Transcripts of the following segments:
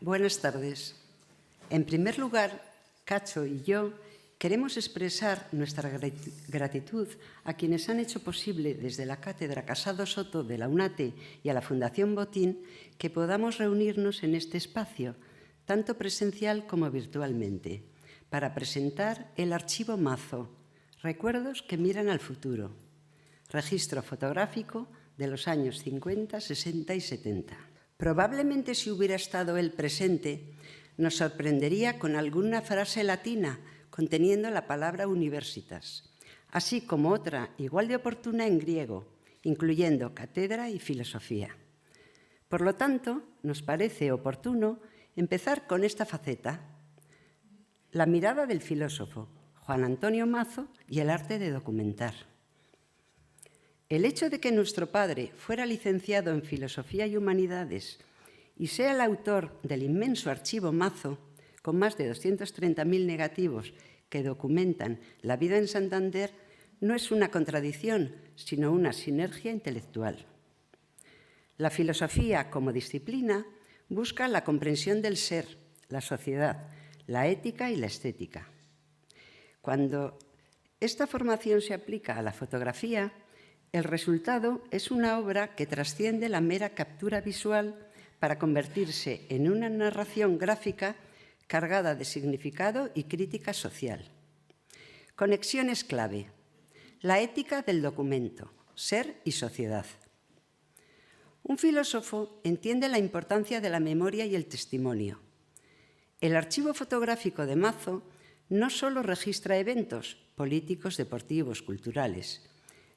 Buenas tardes. En primer lugar, Cacho y yo queremos expresar nuestra gratitud a quienes han hecho posible desde la Cátedra Casado Soto de la UNATE y a la Fundación Botín que podamos reunirnos en este espacio, tanto presencial como virtualmente, para presentar el archivo Mazo, Recuerdos que miran al futuro, registro fotográfico de los años 50, 60 y 70. Probablemente si hubiera estado él presente, nos sorprendería con alguna frase latina conteniendo la palabra universitas, así como otra igual de oportuna en griego, incluyendo cátedra y filosofía. Por lo tanto, nos parece oportuno empezar con esta faceta, la mirada del filósofo Juan Antonio Mazo y el arte de documentar. El hecho de que nuestro padre fuera licenciado en Filosofía y Humanidades y sea el autor del inmenso archivo Mazo, con más de 230.000 negativos que documentan la vida en Santander, no es una contradicción, sino una sinergia intelectual. La filosofía, como disciplina, busca la comprensión del ser, la sociedad, la ética y la estética. Cuando esta formación se aplica a la fotografía, el resultado es una obra que trasciende la mera captura visual para convertirse en una narración gráfica cargada de significado y crítica social. Conexiones clave. La ética del documento, ser y sociedad. Un filósofo entiende la importancia de la memoria y el testimonio. El archivo fotográfico de Mazo no solo registra eventos políticos, deportivos, culturales,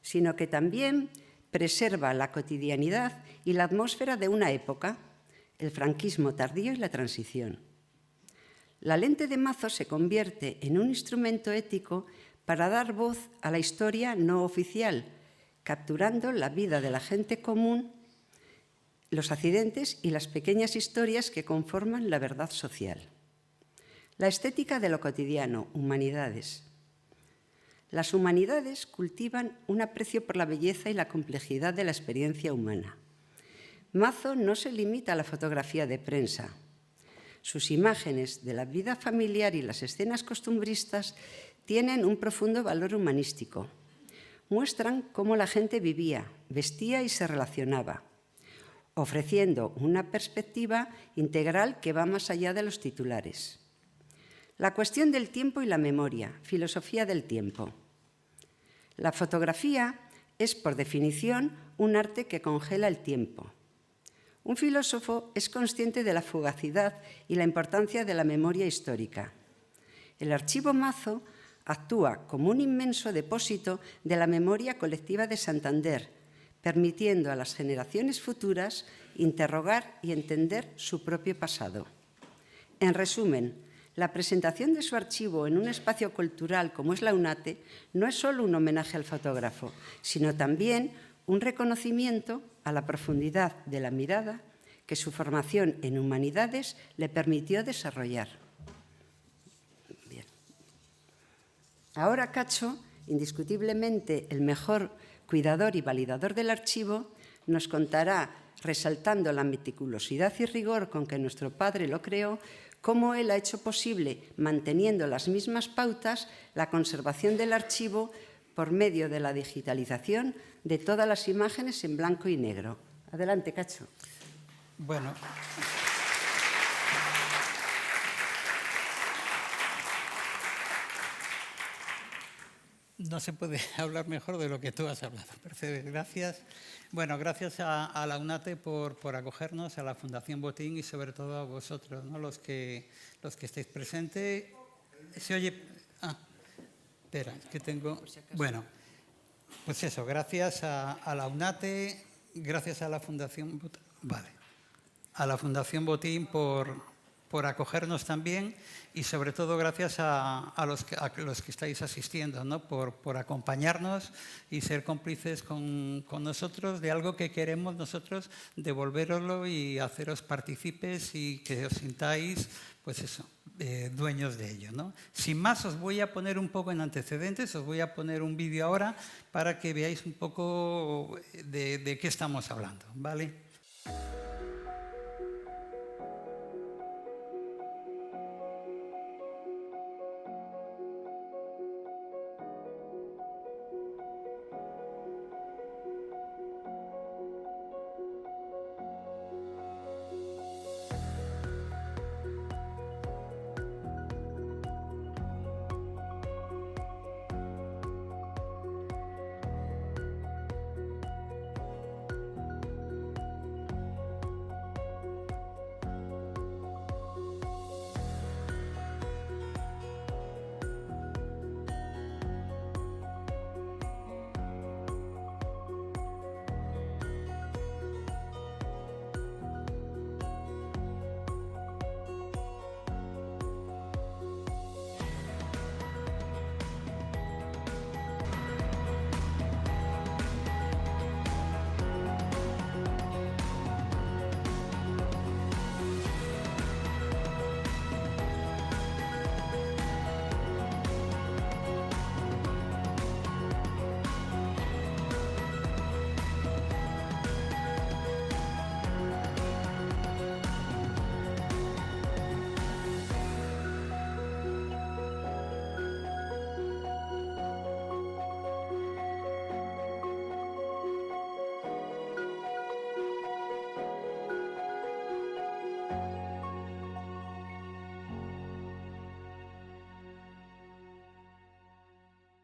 sino que también preserva la cotidianidad y la atmósfera de una época, el franquismo tardío y la transición. La lente de Mazo se convierte en un instrumento ético para dar voz a la historia no oficial, capturando la vida de la gente común, los accidentes y las pequeñas historias que conforman la verdad social. La estética de lo cotidiano, humanidades. Las humanidades cultivan un aprecio por la belleza y la complejidad de la experiencia humana. Mazo no se limita a la fotografía de prensa. Sus imágenes de la vida familiar y las escenas costumbristas tienen un profundo valor humanístico. Muestran cómo la gente vivía, vestía y se relacionaba, ofreciendo una perspectiva integral que va más allá de los titulares. La cuestión del tiempo y la memoria, filosofía del tiempo. La fotografía es, por definición, un arte que congela el tiempo. Un filósofo es consciente de la fugacidad y la importancia de la memoria histórica. El archivo Mazo actúa como un inmenso depósito de la memoria colectiva de Santander, permitiendo a las generaciones futuras interrogar y entender su propio pasado. En resumen, la presentación de su archivo en un espacio cultural como es la UNATE no es solo un homenaje al fotógrafo, sino también un reconocimiento a la profundidad de la mirada que su formación en humanidades le permitió desarrollar. Bien. Ahora Cacho, indiscutiblemente el mejor cuidador y validador del archivo, nos contará, resaltando la meticulosidad y rigor con que nuestro padre lo creó, cómo él ha hecho posible, manteniendo las mismas pautas, la conservación del archivo por medio de la digitalización de todas las imágenes en blanco y negro. Adelante, Cacho. Bueno. No se puede hablar mejor de lo que tú has hablado. Mercedes, gracias. Bueno, gracias a la UNATE por acogernos, a la Fundación Botín y sobre todo a vosotros, ¿no? los que estáis presentes. Se oye... espera, es que tengo... Bueno, pues eso, gracias a la UNATE, gracias a la Fundación Botín, a la Fundación Botín por acogernos también y sobre todo gracias a los que estáis asistiendo, ¿no? por acompañarnos y ser cómplices con nosotros de algo que queremos nosotros devolveroslo y haceros partícipes y que os sintáis, pues eso, dueños de ello, ¿no? Sin más, os voy a poner un poco en antecedentes, os voy a poner un vídeo ahora para que veáis un poco de qué estamos hablando, ¿vale?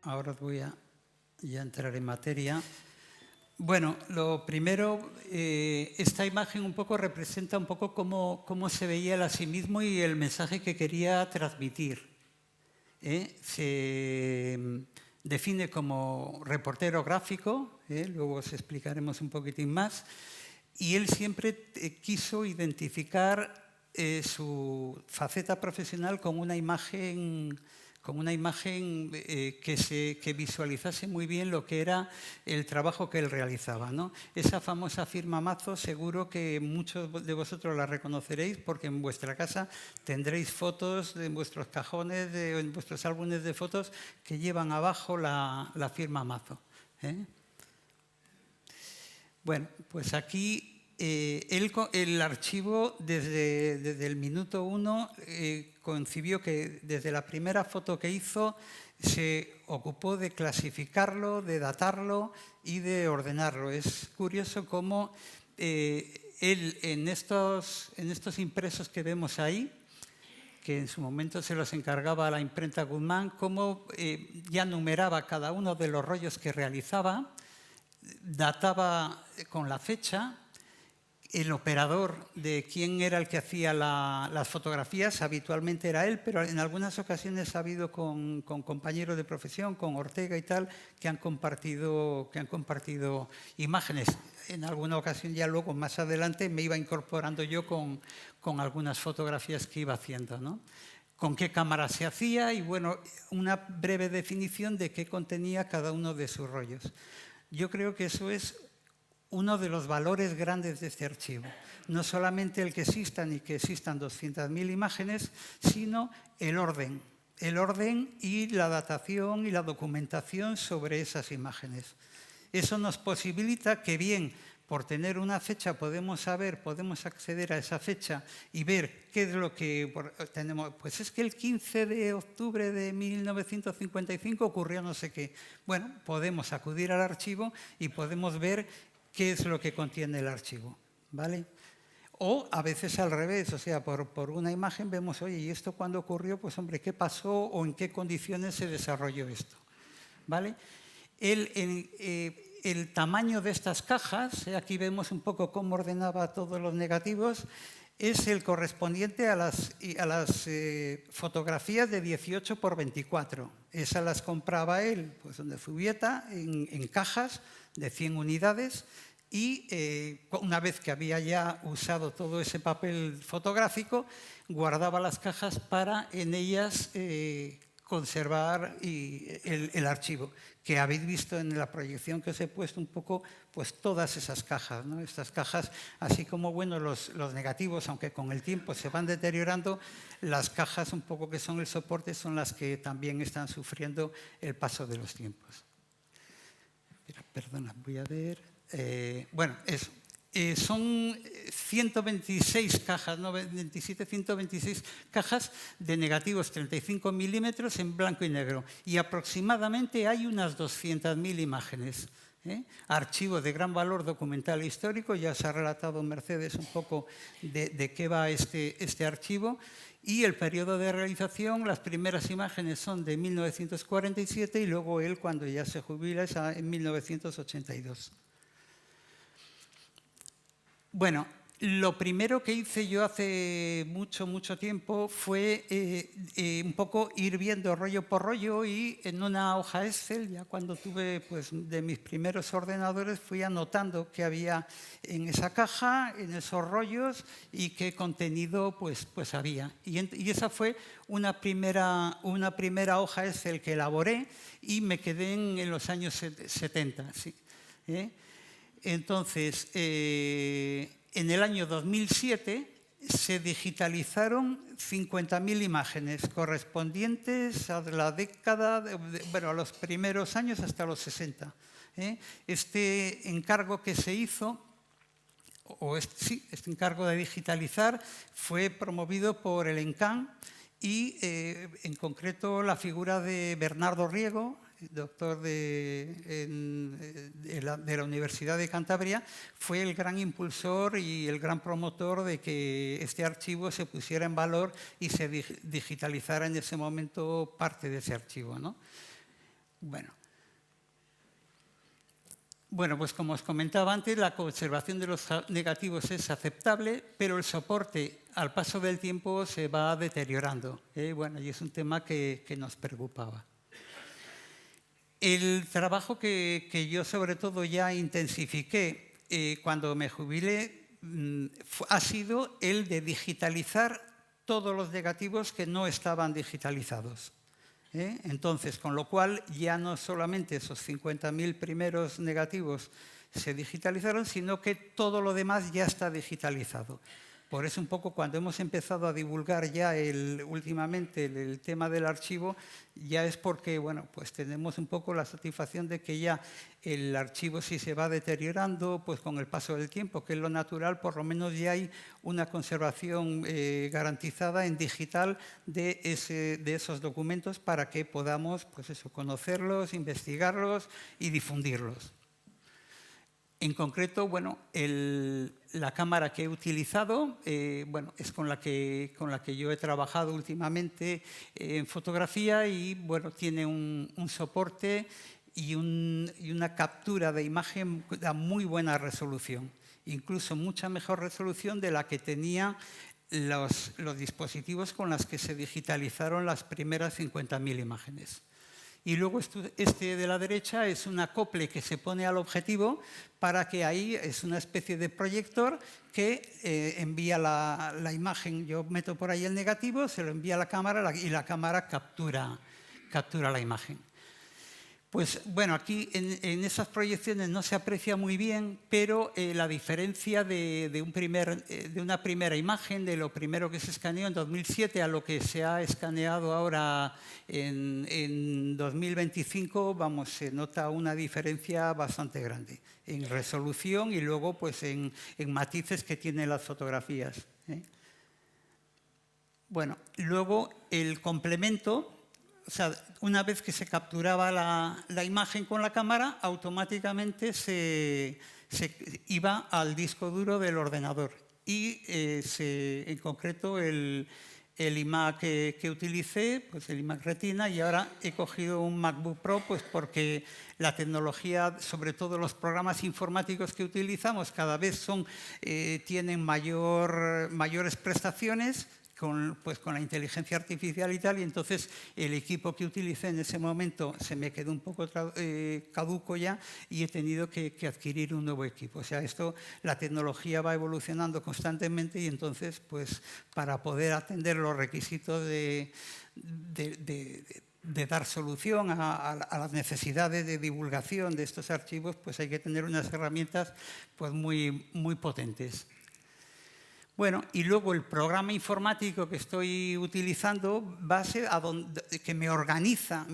ahora voy a ya entrar en materia. Bueno, lo primero, esta imagen un poco representa un poco cómo se veía él a sí mismo y el mensaje que quería transmitir. Se define como reportero gráfico, luego os explicaremos un poquitín más, y él siempre quiso identificar su faceta profesional con una imagen que visualizase muy bien lo que era el trabajo que él realizaba, ¿no? Esa famosa firma Mazo seguro que muchos de vosotros la reconoceréis porque en vuestra casa tendréis fotos en vuestros cajones, en vuestros álbumes de fotos que llevan abajo la firma Mazo. Bueno, pues aquí el archivo desde el minuto 1 concibió que desde la primera foto que hizo se ocupó de clasificarlo, de datarlo y de ordenarlo. Es curioso cómo él en estos impresos que vemos ahí, que en su momento se los encargaba a la imprenta Guzmán, cómo ya numeraba cada uno de los rollos que realizaba, databa con la fecha. El operador de quién era el que hacía las fotografías habitualmente era él, pero en algunas ocasiones ha habido con compañeros de profesión, con Ortega y tal, que han compartido imágenes. En alguna ocasión ya luego, más adelante, me iba incorporando yo con algunas fotografías que iba haciendo, ¿no? Con qué cámara se hacía y, bueno, una breve definición de qué contenía cada uno de sus rollos. Yo creo que eso es uno de los valores grandes de este archivo. No solamente el que existan y que existan 200.000 imágenes, sino el orden y la datación y la documentación sobre esas imágenes. Eso nos posibilita que bien por tener una fecha podemos acceder a esa fecha y ver qué es lo que tenemos. Pues es que el 15 de octubre de 1955 ocurrió no sé qué. Bueno, podemos acudir al archivo y podemos ver qué es lo que contiene el archivo, ¿vale? O a veces al revés, o sea, por una imagen vemos, oye, ¿y esto cuándo ocurrió? Pues hombre, ¿qué pasó o en qué condiciones se desarrolló esto? ¿Vale? El tamaño de estas cajas, aquí vemos un poco cómo ordenaba todos los negativos, es el correspondiente a las fotografías de 18 por 24. Esas las compraba él, pues donde Zubieta, en cajas de 100 unidades y una vez que había ya usado todo ese papel fotográfico, guardaba las cajas para en ellas conservar el archivo, que habéis visto en la proyección que os he puesto un poco, pues todas esas cajas, ¿no? Estas cajas, así como bueno, los negativos, aunque con el tiempo se van deteriorando, las cajas un poco que son el soporte son las que también están sufriendo el paso de los tiempos. Perdona, voy a ver. Bueno, eso. Son 126 cajas, no 27, 126 cajas de negativos 35 milímetros en blanco y negro. Y aproximadamente hay unas 200.000 imágenes. Archivo de gran valor documental e histórico. Ya se ha relatado Mercedes un poco de qué va este archivo. Y el periodo de realización, las primeras imágenes son de 1947 y luego él, cuando ya se jubila, es en 1982. Bueno, lo primero que hice yo hace mucho tiempo fue un poco ir viendo rollo por rollo y en una hoja Excel, ya cuando tuve pues, de mis primeros ordenadores, fui anotando qué había en esa caja, en esos rollos y qué contenido pues había. Y esa fue una primera hoja Excel que elaboré y me quedé en los años 70. ¿Sí? Entonces, en el año 2007 se digitalizaron 50.000 imágenes correspondientes a la década, bueno, a los primeros años hasta los 60. Este encargo que se hizo, este encargo de digitalizar fue promovido por el ENCAN y en concreto la figura de Bernardo Riego, doctor de la Universidad de Cantabria, fue el gran impulsor y el gran promotor de que este archivo se pusiera en valor y se digitalizara en ese momento parte de ese archivo, ¿no? Bueno, pues como os comentaba antes, la conservación de los negativos es aceptable, pero el soporte al paso del tiempo se va deteriorando. Bueno, y es un tema que nos preocupaba. El trabajo que yo sobre todo ya intensifiqué cuando me jubilé ha sido el de digitalizar todos los negativos que no estaban digitalizados. Entonces, con lo cual ya no solamente esos 50.000 primeros negativos se digitalizaron, sino que todo lo demás ya está digitalizado. Por eso un poco cuando hemos empezado a divulgar ya últimamente el tema del archivo, ya es porque bueno, pues tenemos un poco la satisfacción de que ya el archivo, si se va deteriorando pues con el paso del tiempo, que es lo natural, por lo menos ya hay una conservación garantizada en digital de esos documentos para que podamos pues eso, conocerlos, investigarlos y difundirlos. En concreto, bueno, la cámara que he utilizado bueno, es con la que yo he trabajado últimamente en fotografía y bueno, tiene un soporte y una captura de imagen a muy buena resolución, incluso mucha mejor resolución de la que tenía los dispositivos con los que se digitalizaron las primeras 50.000 imágenes. Y luego este de la derecha es un acople que se pone al objetivo para que ahí es una especie de proyector que envía la imagen. Yo meto por ahí el negativo, se lo envía a la cámara y la cámara captura la imagen. Pues bueno, aquí en esas proyecciones no se aprecia muy bien, pero la diferencia de una primera imagen, de lo primero que se escaneó en 2007 a lo que se ha escaneado ahora en 2025, vamos, se nota una diferencia bastante grande en resolución y luego pues en matices que tienen las fotografías. Bueno, luego el complemento. O sea, una vez que se capturaba la imagen con la cámara, automáticamente se iba al disco duro del ordenador. Y en concreto el iMac que utilicé, pues el iMac Retina, y ahora he cogido un MacBook Pro pues porque la tecnología, sobre todo los programas informáticos que utilizamos, cada vez tienen mayores prestaciones, con la inteligencia artificial y tal, y entonces el equipo que utilicé en ese momento se me quedó un poco caduco ya y he tenido que adquirir un nuevo equipo. O sea, la tecnología va evolucionando constantemente y entonces, pues, para poder atender los requisitos de dar solución a las necesidades de divulgación de estos archivos, pues hay que tener unas herramientas pues, muy, muy potentes. Bueno, y luego el programa informático que estoy utilizando, que me organiza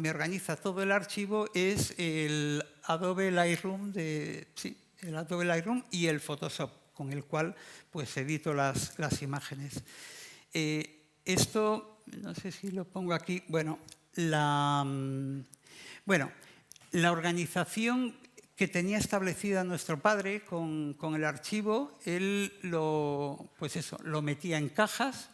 todo el archivo, es el Adobe Lightroom, el Adobe Lightroom y el Photoshop, con el cual pues edito las imágenes. Esto, no sé si lo pongo aquí, bueno, la organización que tenía establecida nuestro padre con el archivo, él lo metía en cajas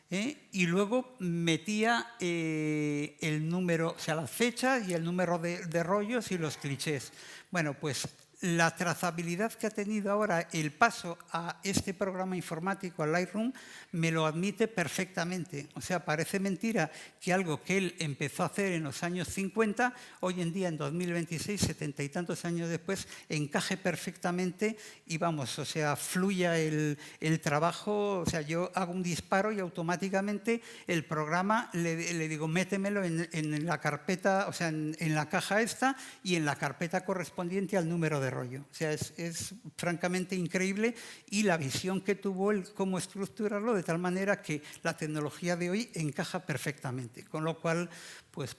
y luego metía el número, o sea, las fechas y el número de rollos y los clichés. Bueno, pues la trazabilidad que ha tenido ahora el paso a este programa informático, al Lightroom, me lo admite perfectamente. O sea, parece mentira que algo que él empezó a hacer en los años 50, hoy en día, en 2026, 70 y tantos años después, encaje perfectamente y vamos, o sea, fluya el trabajo. O sea, yo hago un disparo y automáticamente el programa le digo, métemelo en la carpeta, o sea, en la caja esta y en la carpeta correspondiente al número de rollo. O sea, es francamente increíble y la visión que tuvo él, cómo estructurarlo de tal manera que la tecnología de hoy encaja perfectamente, con lo cual pues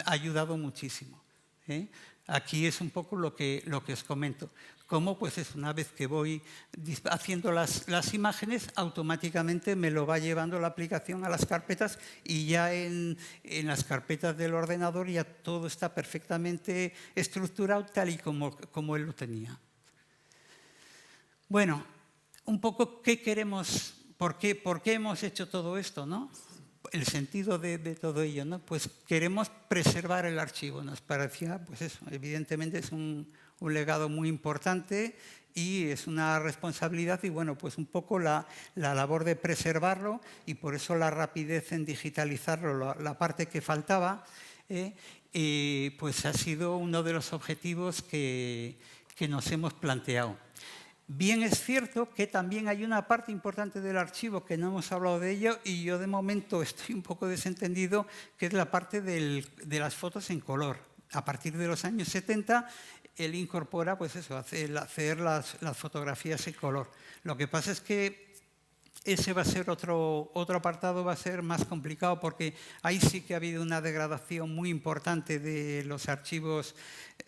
ha ayudado muchísimo. Aquí es un poco lo que os comento. Cómo pues una vez que voy haciendo las imágenes, automáticamente me lo va llevando la aplicación a las carpetas y ya en las carpetas del ordenador ya todo está perfectamente estructurado tal y como él lo tenía. Bueno, un poco qué queremos, por qué hemos hecho todo esto, ¿no? el sentido de todo ello, ¿no? Pues queremos preservar el archivo. Nos parecía, pues eso, evidentemente es un legado muy importante y es una responsabilidad y, bueno, pues un poco la labor de preservarlo y por eso la rapidez en digitalizarlo, la parte que faltaba, pues ha sido uno de los objetivos que nos hemos planteado. Bien es cierto que también hay una parte importante del archivo que no hemos hablado de ello y yo de momento estoy un poco desentendido, que es la parte de las fotos en color. A partir de los años 70, él incorpora pues eso, hacer las fotografías en color. Lo que pasa es que ese va a ser otro apartado, va a ser más complicado porque ahí sí que ha habido una degradación muy importante de los archivos,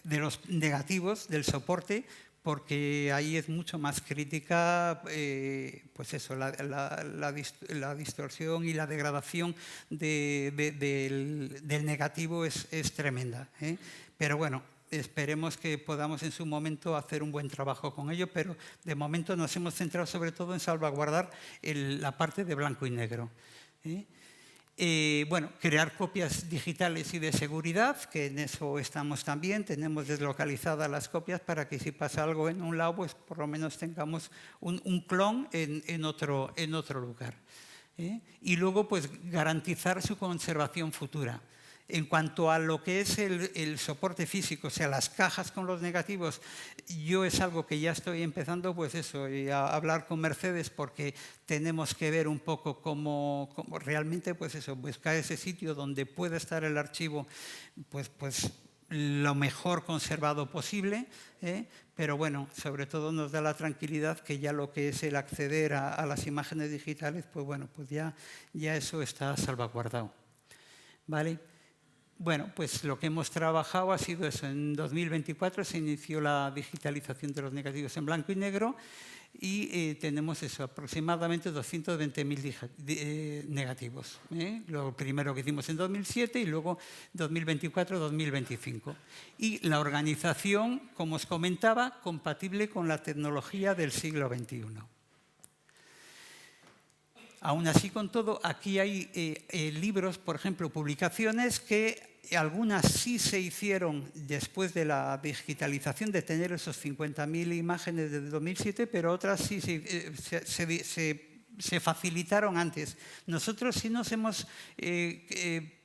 de los negativos, del soporte, porque ahí es mucho más crítica, pues eso, la distorsión y la degradación del negativo es tremenda. Pero bueno, esperemos que podamos en su momento hacer un buen trabajo con ello, pero de momento nos hemos centrado sobre todo en salvaguardar la parte de blanco y negro. Bueno, crear copias digitales y de seguridad, que en eso estamos también. Tenemos deslocalizadas las copias para que si pasa algo en un lado, pues por lo menos tengamos un clon en otro lugar. Y luego, pues garantizar su conservación futura. En cuanto a lo que es el soporte físico, o sea, las cajas con los negativos, yo es algo que ya estoy empezando, pues eso, a hablar con Mercedes porque tenemos que ver un poco cómo realmente, pues eso, buscar ese sitio donde pueda estar el archivo, pues lo mejor conservado posible, pero bueno, sobre todo nos da la tranquilidad que ya lo que es el acceder a las imágenes digitales, pues bueno, pues ya eso está salvaguardado, ¿vale? Bueno, pues lo que hemos trabajado ha sido eso. En 2024 se inició la digitalización de los negativos en blanco y negro y tenemos eso, aproximadamente 220.000 negativos. Lo primero que hicimos en 2007 y luego 2024-2025. Y la organización, como os comentaba, compatible con la tecnología del siglo XXI. Aún así, con todo, aquí hay libros, por ejemplo, publicaciones que algunas sí se hicieron después de la digitalización, de tener esos 50.000 imágenes de 2007, pero otras sí se facilitaron antes. Nosotros sí nos hemos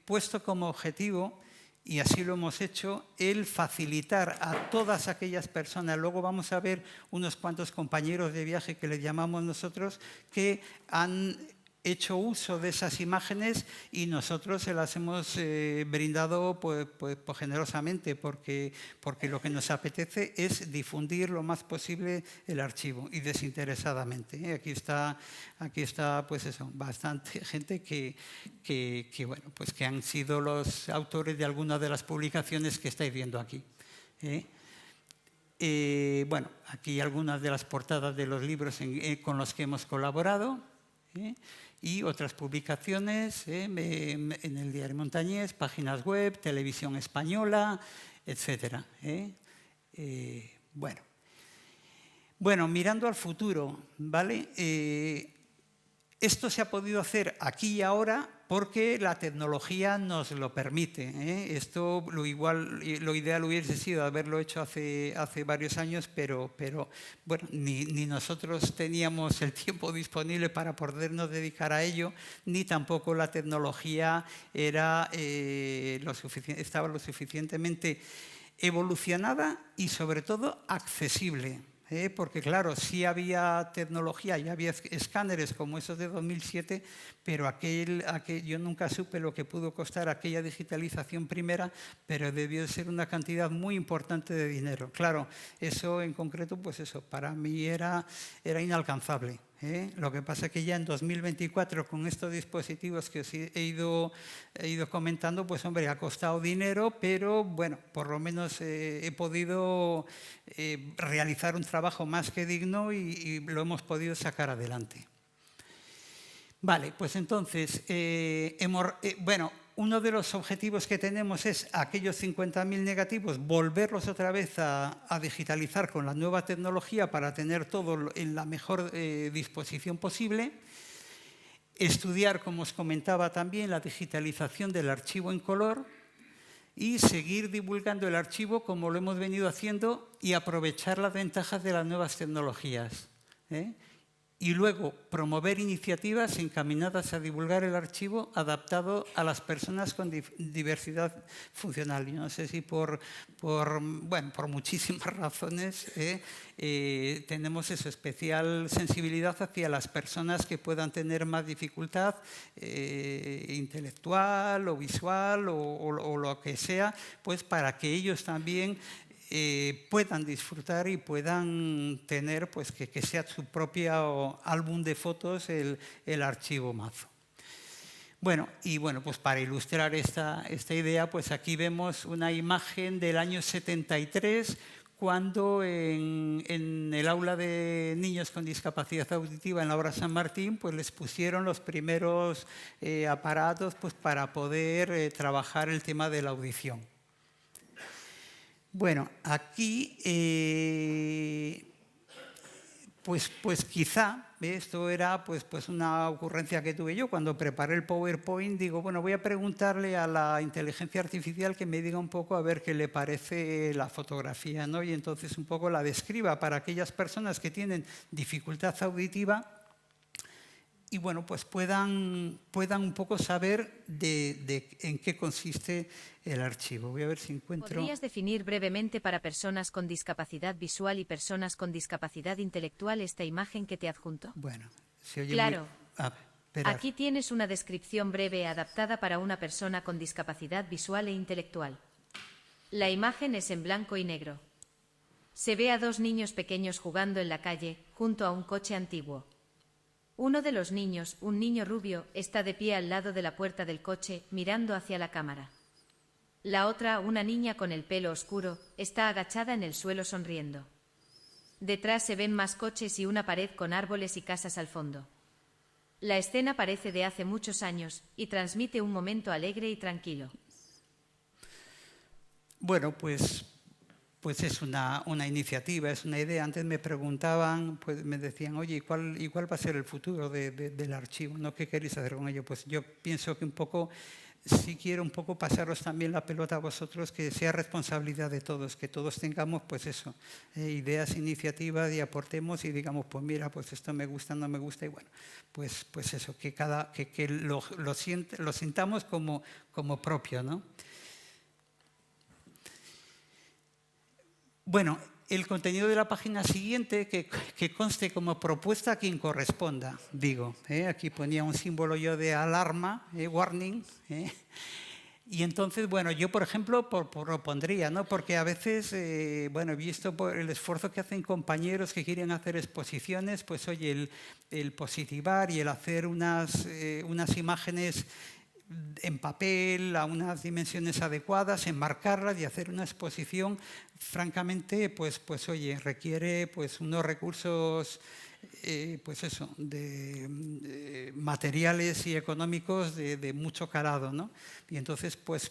puesto como objetivo, y así lo hemos hecho, el facilitar a todas aquellas personas. Luego vamos a ver unos cuantos compañeros de viaje que les llamamos nosotros, que han hecho uso de esas imágenes y nosotros se las hemos brindado pues generosamente porque lo que nos apetece es difundir lo más posible el archivo y desinteresadamente. Aquí está pues eso, bastante gente que bueno, pues que han sido los autores de algunas de las publicaciones que estáis viendo aquí. Bueno, aquí algunas de las portadas de los libros con los que hemos colaborado. Y otras publicaciones en el Diario Montañés, páginas web, televisión española, etc. Bueno, mirando al futuro, ¿vale? Esto se ha podido hacer aquí y ahora porque la tecnología nos lo permite. Esto lo ideal hubiese sido haberlo hecho hace varios años, pero bueno, ni nosotros teníamos el tiempo disponible para podernos dedicar a ello, ni tampoco la tecnología estaba lo suficientemente evolucionada y sobre todo accesible. Porque claro, sí había tecnología y había escáneres como esos de 2007, pero yo nunca supe lo que pudo costar aquella digitalización primera, pero debió de ser una cantidad muy importante de dinero. Claro, eso en concreto, pues eso, para mí era inalcanzable. Lo que pasa es que ya en 2024, con estos dispositivos que os he ido comentando, pues hombre, ha costado dinero, pero bueno, por lo menos he podido realizar un trabajo más que digno y lo hemos podido sacar adelante. Vale, pues entonces, bueno, uno de los objetivos que tenemos es aquellos 50.000 negativos, volverlos otra vez a digitalizar con la nueva tecnología para tener todo en la mejor disposición posible. estudiar, como os comentaba también, la digitalización del archivo en color y seguir divulgando el archivo como lo hemos venido haciendo y aprovechar las ventajas de las nuevas tecnologías, ¿eh? Y luego promover iniciativas encaminadas a divulgar el archivo adaptado a las personas con diversidad funcional. Yo no sé si por muchísimas razones tenemos esa especial sensibilidad hacia las personas que puedan tener más dificultad intelectual o visual o lo que sea, pues para que ellos también puedan disfrutar y puedan tener, pues que sea su propio álbum de fotos el archivo Mazo. Bueno, pues para ilustrar esta idea, pues aquí vemos una imagen del año 73, cuando en el aula de niños con discapacidad auditiva en la obra San Martín, pues les pusieron los primeros aparatos pues, para poder trabajar el tema de la audición. Bueno, aquí, pues quizá, esto era pues una ocurrencia que tuve yo cuando preparé el PowerPoint, digo, bueno, voy a preguntarle a la inteligencia artificial que me diga un poco a ver qué le parece la fotografía, ¿no? Y entonces un poco la describa para aquellas personas que tienen dificultad auditiva y bueno, pues puedan un poco saber en qué consiste el archivo. Voy a ver si encuentro... ¿Podrías definir brevemente para personas con discapacidad visual y personas con discapacidad intelectual esta imagen que te adjunto? Bueno, se oye claro. muy... Aquí tienes una descripción breve adaptada para una persona con discapacidad visual e intelectual. La imagen es en blanco y negro. Se ve a dos niños pequeños jugando en la calle, junto a un coche antiguo. Uno de los niños, un niño rubio, está de pie al lado de la puerta del coche, mirando hacia la cámara. La otra, una niña con el pelo oscuro, está agachada en el suelo sonriendo. Detrás se ven más coches y una pared con árboles y casas al fondo. La escena parece de hace muchos años y transmite un momento alegre y tranquilo. Bueno, pues es una iniciativa, es una idea. Antes me preguntaban, pues me decían, oye, ¿y cuál va a ser el futuro del archivo? ¿No? ¿Qué queréis hacer con ello? Pues yo pienso que un poco, sí quiero un poco pasaros también la pelota a vosotros, que sea responsabilidad de todos, que todos tengamos, pues eso, ideas, iniciativas y aportemos y digamos, pues mira, pues esto me gusta, no me gusta, y bueno, pues eso, que lo sintamos como propio, ¿no? Bueno, el contenido de la página siguiente, que conste como propuesta a quien corresponda, digo. Aquí ponía un símbolo yo de alarma, warning. Y entonces, bueno, yo, por ejemplo, propondría, ¿no? Porque a veces, bueno, he visto por el esfuerzo que hacen compañeros que quieren hacer exposiciones, pues oye, el positivar y el hacer unas imágenes en papel, a unas dimensiones adecuadas, enmarcarlas y hacer una exposición, francamente, pues oye, requiere pues unos recursos, pues eso, de materiales y económicos de mucho calado, ¿no? Y entonces, pues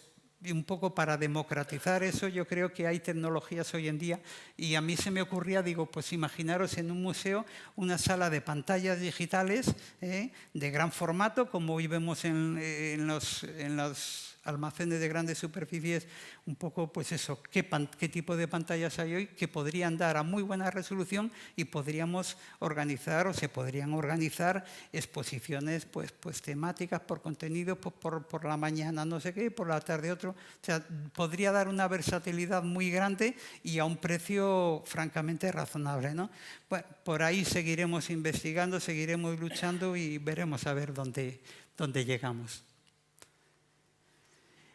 un poco para democratizar eso, yo creo que hay tecnologías hoy en día y a mí se me ocurría, digo, pues imaginaros en un museo una sala de pantallas digitales de gran formato, como hoy vemos en los almacenes de grandes superficies, un poco, pues eso, qué tipo de pantallas hay hoy que podrían dar a muy buena resolución y podríamos organizar o se podrían organizar exposiciones pues temáticas por contenido, pues por la mañana no sé qué, por la tarde otro. O sea, podría dar una versatilidad muy grande y a un precio francamente razonable, ¿no? Bueno, por ahí seguiremos investigando, seguiremos luchando y veremos a ver dónde llegamos.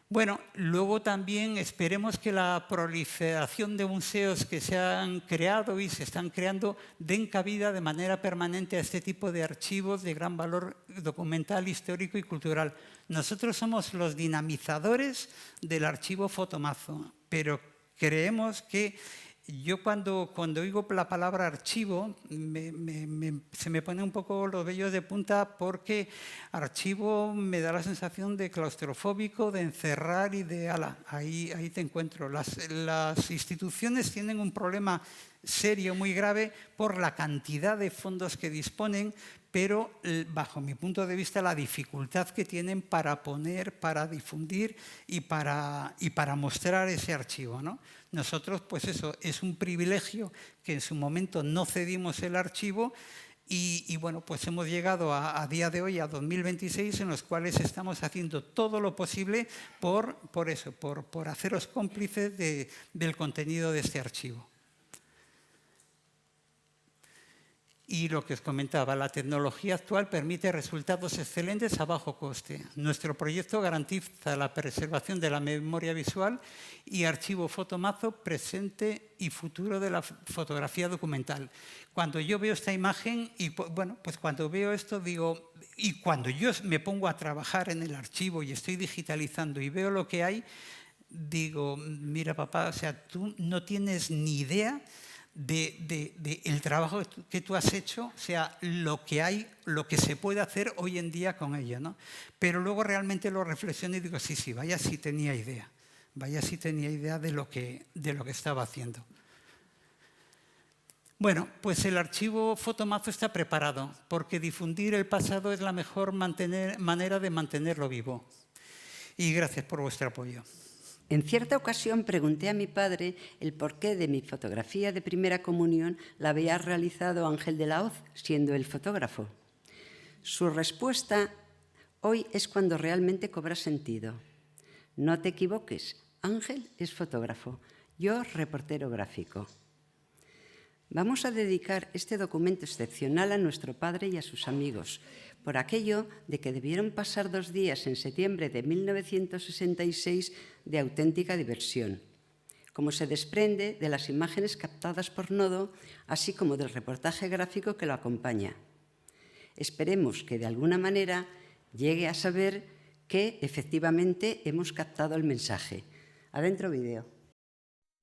Bueno, luego también esperemos que la proliferación de museos que se han creado y se están creando den cabida de manera permanente a este tipo de archivos de gran valor documental, histórico y cultural. Nosotros somos los dinamizadores del archivo Fotomazo, pero creemos que yo cuando oigo la palabra archivo se me ponen un poco los vellos de punta porque archivo me da la sensación de claustrofóbico, de encerrar y de ala, ahí te encuentro. Las instituciones tienen un problema serio, muy grave, por la cantidad de fondos que disponen, pero bajo mi punto de vista la dificultad que tienen para poner, para difundir y para mostrar ese archivo, ¿no? Nosotros, pues eso, es un privilegio que en su momento no cedimos el archivo y bueno, pues hemos llegado a día de hoy, a 2026, en los cuales estamos haciendo todo lo posible por haceros cómplices del contenido de este archivo. Y lo que os comentaba, la tecnología actual permite resultados excelentes a bajo coste. Nuestro proyecto garantiza la preservación de la memoria visual y archivo fotomazo presente y futuro de la fotografía documental. Cuando yo veo esta imagen, y bueno, pues cuando veo esto digo, y cuando yo me pongo a trabajar en el archivo y estoy digitalizando y veo lo que hay, digo, mira papá, o sea, tú no tienes ni idea de el trabajo que tú has hecho, o sea, lo que hay, lo que se puede hacer hoy en día con ello, ¿no? Pero luego realmente lo reflexiono y digo, sí, vaya si tenía idea, de lo que estaba haciendo. Bueno, pues el archivo fotomazo está preparado, porque difundir el pasado es la mejor manera de mantenerlo vivo. Y gracias por vuestro apoyo. En cierta ocasión pregunté a mi padre el porqué de mi fotografía de primera comunión la había realizado Ángel de la Hoz, siendo él fotógrafo. Su respuesta hoy es cuando realmente cobra sentido. No te equivoques, Ángel es fotógrafo, yo reportero gráfico. Vamos a dedicar este documento excepcional a nuestro padre y a sus amigos, por aquello de que debieron pasar 2 días en septiembre de 1966 de auténtica diversión, como se desprende de las imágenes captadas por Nodo, así como del reportaje gráfico que lo acompaña. Esperemos que de alguna manera llegue a saber que efectivamente hemos captado el mensaje. Adentro vídeo.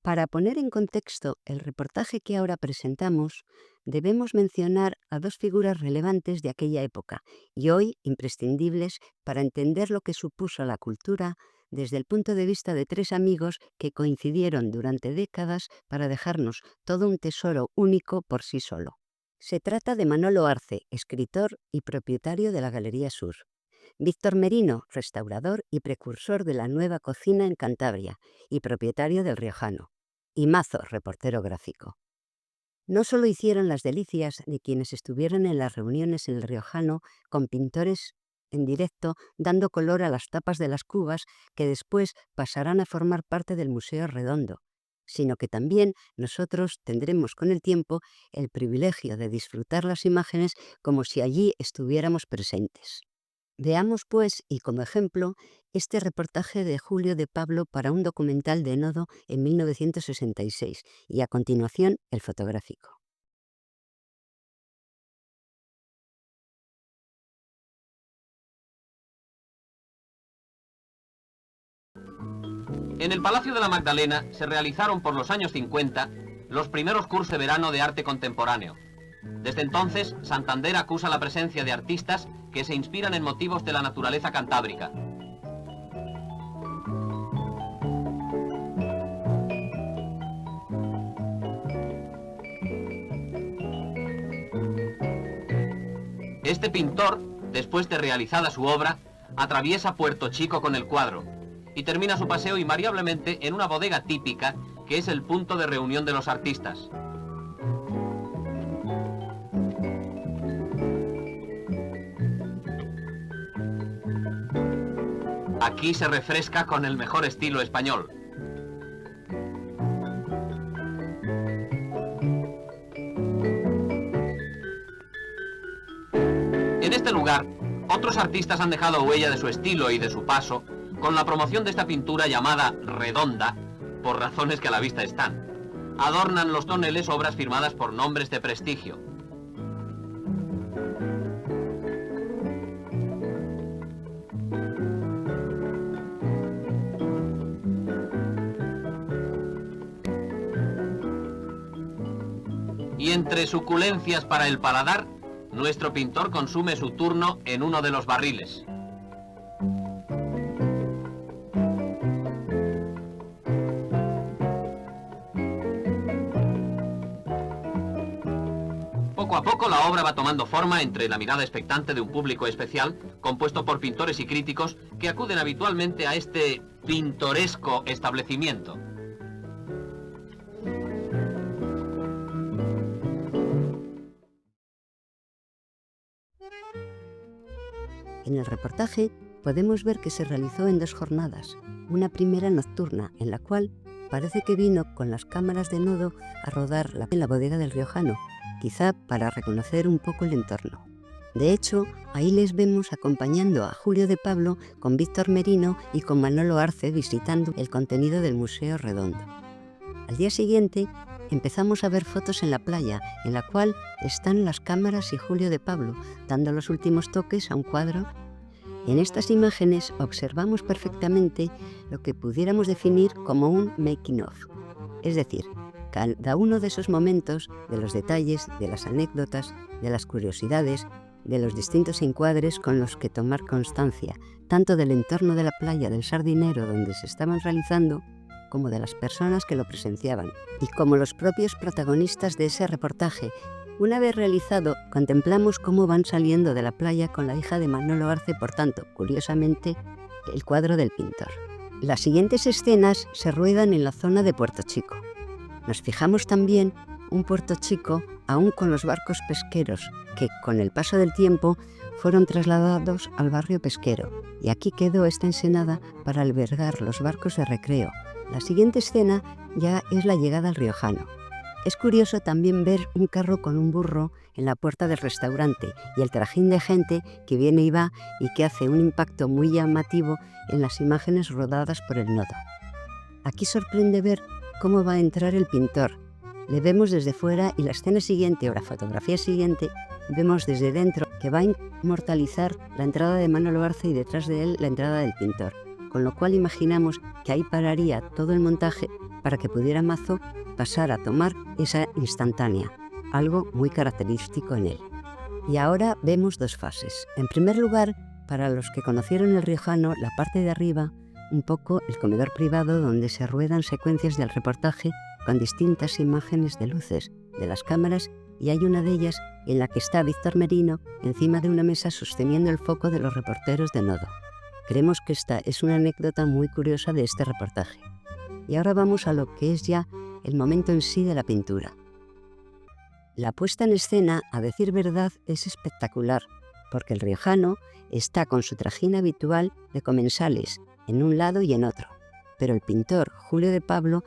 Para poner en contexto el reportaje que ahora presentamos, debemos mencionar a 2 figuras relevantes de aquella época y hoy imprescindibles para entender lo que supuso la cultura desde el punto de vista de 3 amigos que coincidieron durante décadas para dejarnos todo un tesoro único por sí solo. Se trata de Manolo Arce, escritor y propietario de la Galería Sur; Víctor Merino, restaurador y precursor de la nueva cocina en Cantabria y propietario del Riojano; y Mazo, reportero gráfico. No solo hicieron las delicias de quienes estuvieron en las reuniones en el Riojano con pintores en directo dando color a las tapas de las cubas que después pasarán a formar parte del Museo Redondo, sino que también nosotros tendremos con el tiempo el privilegio de disfrutar las imágenes como si allí estuviéramos presentes. Veamos, pues, y como ejemplo, este reportaje de Julio de Pablo para un documental de Nodo en 1966 y, a continuación, el fotográfico. En el Palacio de la Magdalena se realizaron por los años 50 los primeros cursos de verano de arte contemporáneo. Desde entonces, Santander acusa la presencia de artistas que se inspiran en motivos de la naturaleza cantábrica. Este pintor, después de realizada su obra, atraviesa Puerto Chico con el cuadro y termina su paseo invariablemente en una bodega típica que es el punto de reunión de los artistas. Aquí se refresca con el mejor estilo español. En este lugar, otros artistas han dejado huella de su estilo y de su paso con la promoción de esta pintura llamada redonda, por razones que a la vista están. Adornan los toneles obras firmadas por nombres de prestigio. Y entre suculencias para el paladar, nuestro pintor consume su turno en uno de los barriles. Poco a poco la obra va tomando forma entre la mirada expectante de un público especial, compuesto por pintores y críticos que acuden habitualmente a este pintoresco establecimiento. En el reportaje podemos ver que se realizó en 2 jornadas, una primera nocturna en la cual parece que vino con las cámaras de Nodo a rodar en la bodega del Riojano, quizá para reconocer un poco el entorno. De hecho, ahí les vemos acompañando a Julio de Pablo con Víctor Merino y con Manolo Arce visitando el contenido del Museo Redondo. Al día siguiente empezamos a ver fotos en la playa, en la cual están las cámaras y Julio de Pablo dando los últimos toques a un cuadro. En estas imágenes observamos perfectamente lo que pudiéramos definir como un making of, es decir, cada uno de esos momentos, de los detalles, de las anécdotas, de las curiosidades, de los distintos encuadres con los que tomar constancia, tanto del entorno de la playa del Sardinero donde se estaban realizando, como de las personas que lo presenciaban, y como los propios protagonistas de ese reportaje. Una vez realizado, contemplamos cómo van saliendo de la playa con la hija de Manolo Arce, por tanto, curiosamente, el cuadro del pintor. Las siguientes escenas se ruedan en la zona de Puerto Chico. Nos fijamos también un Puerto Chico aún con los barcos pesqueros, que con el paso del tiempo fueron trasladados al barrio pesquero, y aquí quedó esta ensenada para albergar los barcos de recreo. La siguiente escena ya es la llegada al Riojano. Es curioso también ver un carro con un burro en la puerta del restaurante y el trajín de gente que viene y va y que hace un impacto muy llamativo en las imágenes rodadas por el Nodo. Aquí sorprende ver cómo va a entrar el pintor. Le vemos desde fuera y la escena siguiente o la fotografía siguiente vemos desde dentro que va a inmortalizar la entrada de Manolo Arce y detrás de él la entrada del pintor, con lo cual imaginamos que ahí pararía todo el montaje para que pudiera Mazo pasar a tomar esa instantánea, algo muy característico en él. Y ahora vemos 2 fases. En primer lugar, para los que conocieron el Riojano, la parte de arriba, un poco el comedor privado donde se ruedan secuencias del reportaje con distintas imágenes de luces de las cámaras, y hay una de ellas en la que está Víctor Merino encima de una mesa sosteniendo el foco de los reporteros de Nodo. Creemos que esta es una anécdota muy curiosa de este reportaje. Y ahora vamos a lo que es ya el momento en sí de la pintura. La puesta en escena, a decir verdad, es espectacular, porque el Riojano está con su trajín habitual de comensales en un lado y en otro, pero el pintor Julio de Pablo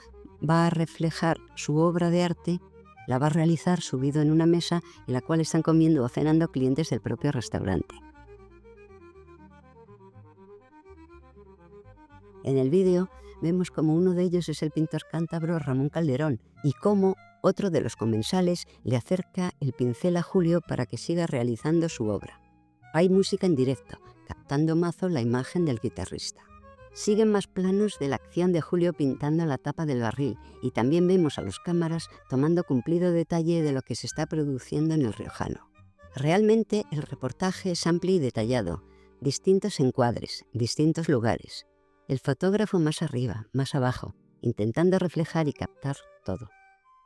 va a reflejar su obra de arte, la va a realizar subido en una mesa en la cual están comiendo o cenando clientes del propio restaurante. En el vídeo vemos como uno de ellos es el pintor cántabro Ramón Calderón y cómo otro de los comensales le acerca el pincel a Julio para que siga realizando su obra. Hay música en directo, captando Mazo la imagen del guitarrista. Siguen más planos de la acción de Julio pintando la tapa del barril y también vemos a los cámaras tomando cumplido detalle de lo que se está produciendo en el Riojano. Realmente el reportaje es amplio y detallado, distintos encuadres, distintos lugares. El fotógrafo más arriba, más abajo, intentando reflejar y captar todo.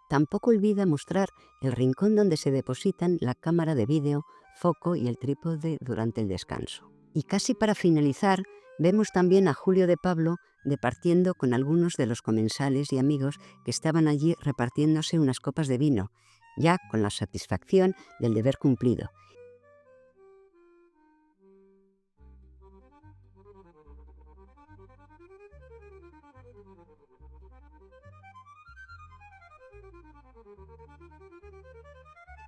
Tampoco olvida mostrar el rincón donde se depositan la cámara de vídeo, foco y el trípode durante el descanso. Y casi para finalizar, vemos también a Julio de Pablo departiendo con algunos de los comensales y amigos que estaban allí repartiéndose unas copas de vino, ya con la satisfacción del deber cumplido.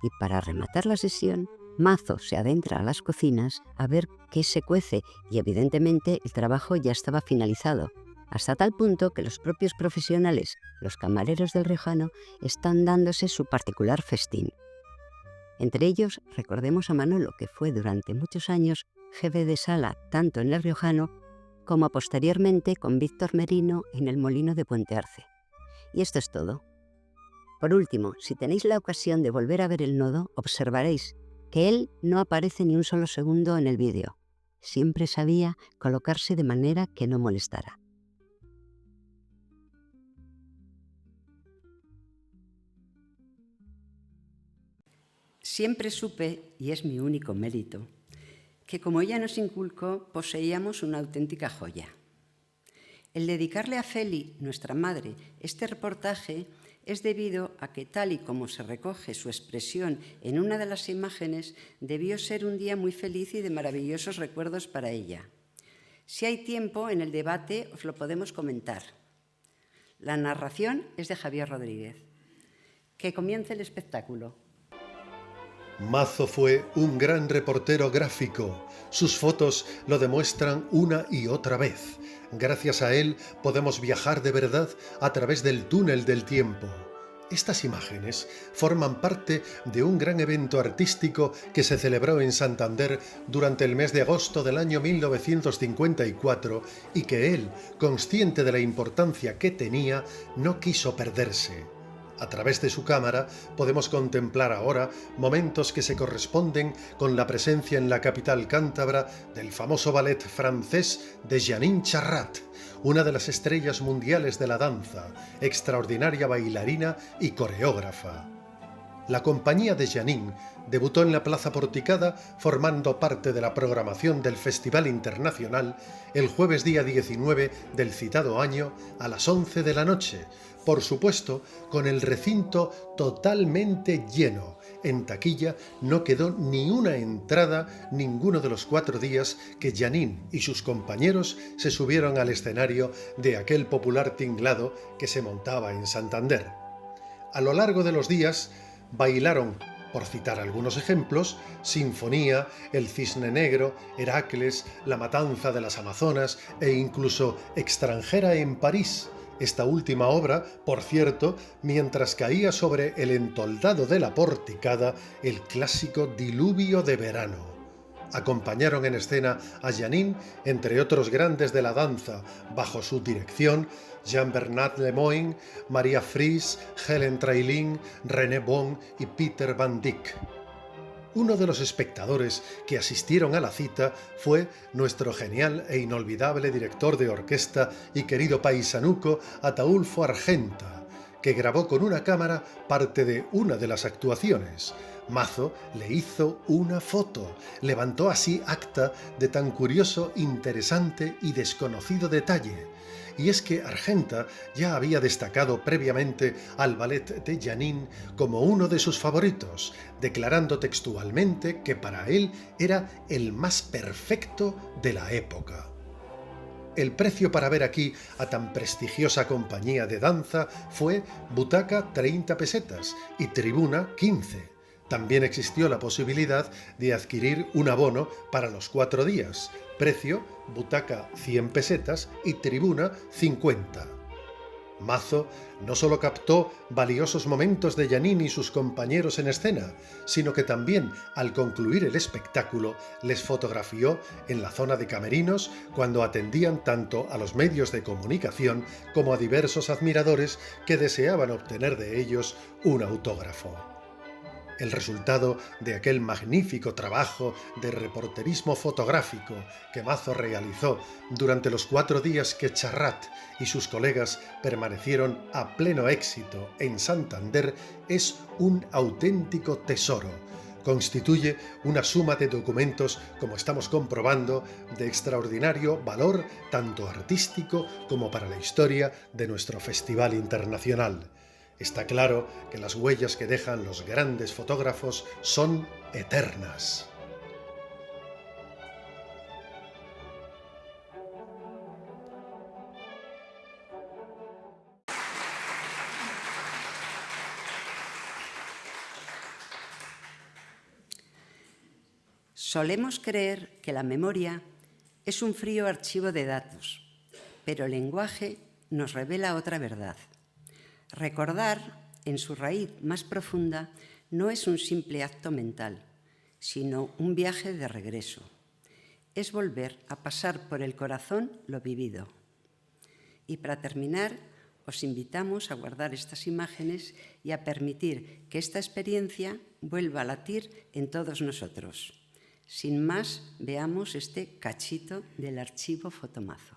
Y para rematar la sesión, Mazo se adentra a las cocinas a ver qué se cuece y evidentemente el trabajo ya estaba finalizado, hasta tal punto que los propios profesionales, los camareros del Riojano, están dándose su particular festín. Entre ellos, recordemos a Manolo, que fue durante muchos años jefe de sala tanto en el Riojano como posteriormente con Víctor Merino en el Molino de Puente Arce. Y esto es todo. Por último, si tenéis la ocasión de volver a ver el Nodo, observaréis que él no aparece ni un solo segundo en el vídeo. Siempre sabía colocarse de manera que no molestara. Siempre supe, y es mi único mérito, que como ella nos inculcó, poseíamos una auténtica joya. El dedicarle a Feli, nuestra madre, este reportaje es debido a que, tal y como se recoge su expresión en una de las imágenes, debió ser un día muy feliz y de maravillosos recuerdos para ella. Si hay tiempo, en el debate os lo podemos comentar. La narración es de Javier Rodríguez. Que comience el espectáculo. Mazo fue un gran reportero gráfico. Sus fotos lo demuestran una y otra vez. Gracias a él podemos viajar de verdad a través del túnel del tiempo. Estas imágenes forman parte de un gran evento artístico que se celebró en Santander durante el mes de agosto del año 1954 y que él, consciente de la importancia que tenía, no quiso perderse. A través de su cámara podemos contemplar ahora momentos que se corresponden con la presencia en la capital cántabra del famoso ballet francés de Janine Charrat, una de las estrellas mundiales de la danza, extraordinaria bailarina y coreógrafa. La compañía de Janine debutó en la Plaza Porticada formando parte de la programación del Festival Internacional el jueves día 19 del citado año a las 11 de la noche, por supuesto con el recinto totalmente lleno. En taquilla no quedó ni una entrada ninguno de los 4 días que Janine y sus compañeros se subieron al escenario de aquel popular tinglado que se montaba en Santander. A lo largo de los días bailaron, por citar algunos ejemplos, Sinfonía, El Cisne Negro, Heracles, La Matanza de las Amazonas e incluso Extranjera en París. Esta última obra, por cierto, mientras caía sobre el entoldado de la Porticada el clásico Diluvio de Verano. Acompañaron en escena a Janine, entre otros grandes de la danza, bajo su dirección, Jean-Bernard Lemoyne, Maria Fries, Helen Trailling, René Bon y Peter Van Dyck. Uno de los espectadores que asistieron a la cita fue nuestro genial e inolvidable director de orquesta y querido paisanuco Ataúlfo Argenta, que grabó con una cámara parte de una de las actuaciones. Mazo le hizo una foto, levantó así acta de tan curioso, interesante y desconocido detalle. Y es que Argenta ya había destacado previamente al ballet de Janine como uno de sus favoritos, declarando textualmente que para él era el más perfecto de la época. El precio para ver aquí a tan prestigiosa compañía de danza fue butaca 30 pesetas y tribuna 15. También existió la posibilidad de adquirir un abono para los 4 días, precio butaca 100 pesetas y tribuna 50. Mazo no solo captó valiosos momentos de Janine y sus compañeros en escena, sino que también, al concluir el espectáculo, les fotografió en la zona de camerinos cuando atendían tanto a los medios de comunicación como a diversos admiradores que deseaban obtener de ellos un autógrafo. El resultado de aquel magnífico trabajo de reporterismo fotográfico que Mazo realizó durante los 4 días que Charrat y sus colegas permanecieron a pleno éxito en Santander es un auténtico tesoro. Constituye una suma de documentos, como estamos comprobando, de extraordinario valor tanto artístico como para la historia de nuestro Festival Internacional. Está claro que las huellas que dejan los grandes fotógrafos son eternas. Solemos creer que la memoria es un frío archivo de datos, pero el lenguaje nos revela otra verdad. Recordar, en su raíz más profunda, no es un simple acto mental, sino un viaje de regreso. Es volver a pasar por el corazón lo vivido. Y para terminar, os invitamos a guardar estas imágenes y a permitir que esta experiencia vuelva a latir en todos nosotros. Sin más, veamos este cachito del archivo Fotomazo.